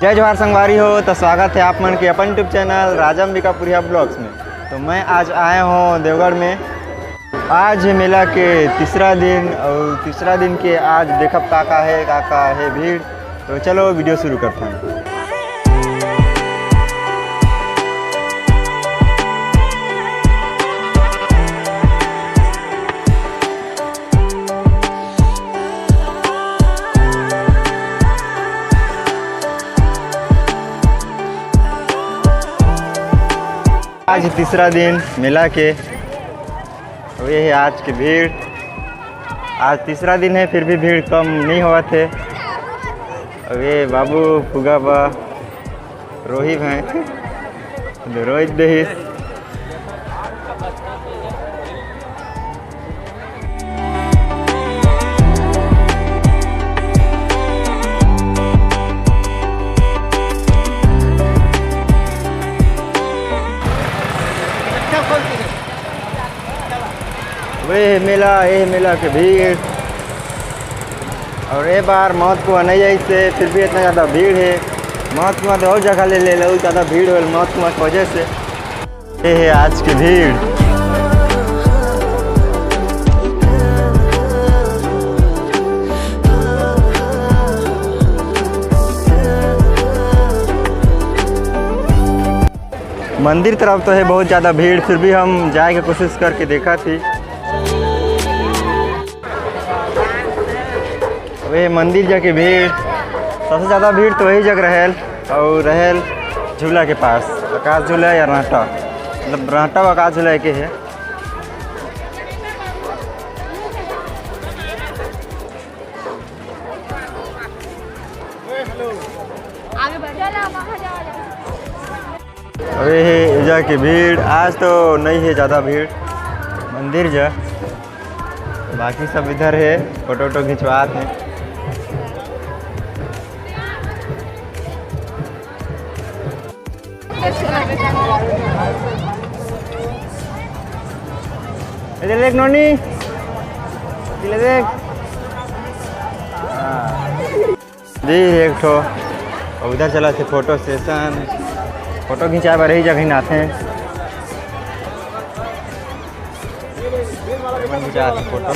जय जवाहर संगवारी हो। तो स्वागत है आप मन के अपन यूट्यूब चैनल राजा अंबिकापुरिया ब्लॉग्स में। तो मैं आज आया हूँ देवगढ़ में। आज है मेला के तीसरा दिन और तीसरा दिन के आज देखब का है भीड़। तो चलो वीडियो शुरू करते हैं। आज तीसरा दिन मेला के, और ये है आज की भीड़। आज तीसरा दिन है फिर भी भीड़ कम नहीं हुआ थे। और ये बाबू फुगा बा रोहित हैं, रोहित दहिस। ये मेला के भीड़। और ये बार मौत कुआं नहीं आई से फिर भी इतना ज़्यादा भीड़ है। मौत कुआं तो और जगह ले लो, ज़्यादा भीड़ हो मौत कुआं की वजह से। ये है आज की भीड़। मंदिर तरफ तो है बहुत ज़्यादा भीड़, फिर भी हम जाए की कोशिश करके देखा थी। वे मंदिर जाके भीड़, सबसे ज़्यादा भीड़ तो वही जगह रहेल झूला के पास। आकाश झूला या रांटा, मतलब रांटा व आकाश झूला के है। अरे है जाके भीड़। आज तो नहीं है ज़्यादा भीड़ मंदिर जा, बाकी सब इधर है फोटो खिंचवाते हैं। इधर देख नोनी, इधर देख। जी एक ठो उधर चला थे फोटो सेशन, फोटो खिंचाए बार ही जगह नाथे हैं। फोटो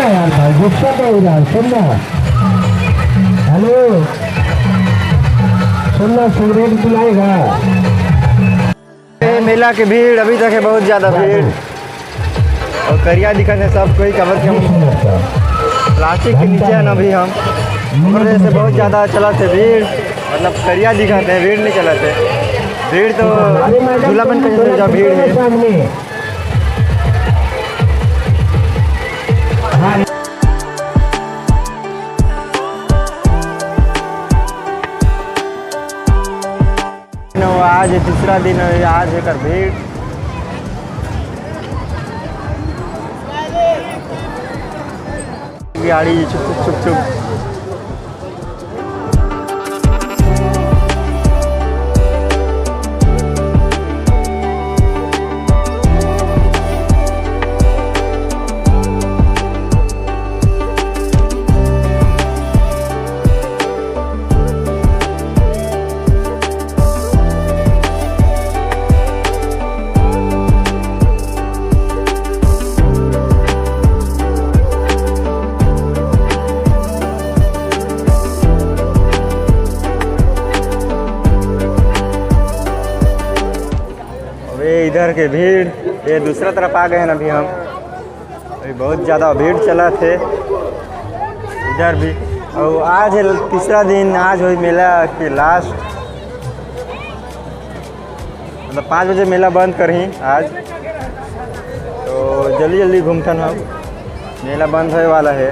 यार भाई गुस्सा तो हो रहा, सुनना। हेलो सुनना, सिगरेट पिलाएगा। मेला की भीड़ अभी तक है बहुत ज़्यादा भीड़। और करिया दिखा है सब कोई कवर के प्लास्टिक के नीचे है ना। अभी हम वजह से बहुत ज़्यादा चलाते भीड़, मतलब करिया दिखाते हैं, भीड़ नहीं चलाते। भीड़ तो झूला बन कर भीड़ है। आज तीसरा दिन है, आज है कर भीड़। गाड़ी चुप चुप चुप। इधर के भीड़, ये दूसरा तरफ आ गए हैं अभी हम। अभी बहुत ज़्यादा भीड़ चला थे इधर भी। और आज है तीसरा दिन, आज हुई मेला के लास्ट, मतलब 5 बजे मेला बंद कर ही आज। तो जल्दी जल्दी घूमथन हम, मेला बंद होने वाला है।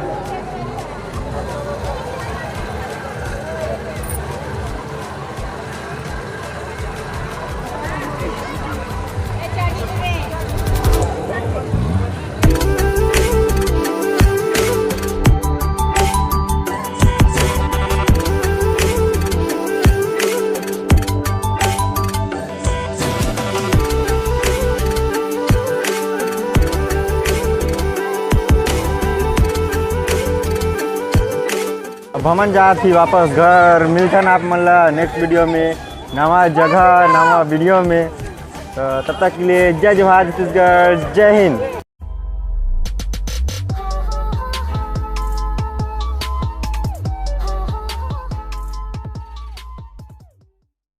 अब हमन जात ही वापस घर। मिलथन आप मन ला नेक्स्ट वीडियो में, नवा जगह नवा वीडियो में। तो तब तक के लिए जय जवाहर छत्तीसगढ़, जय हिंद।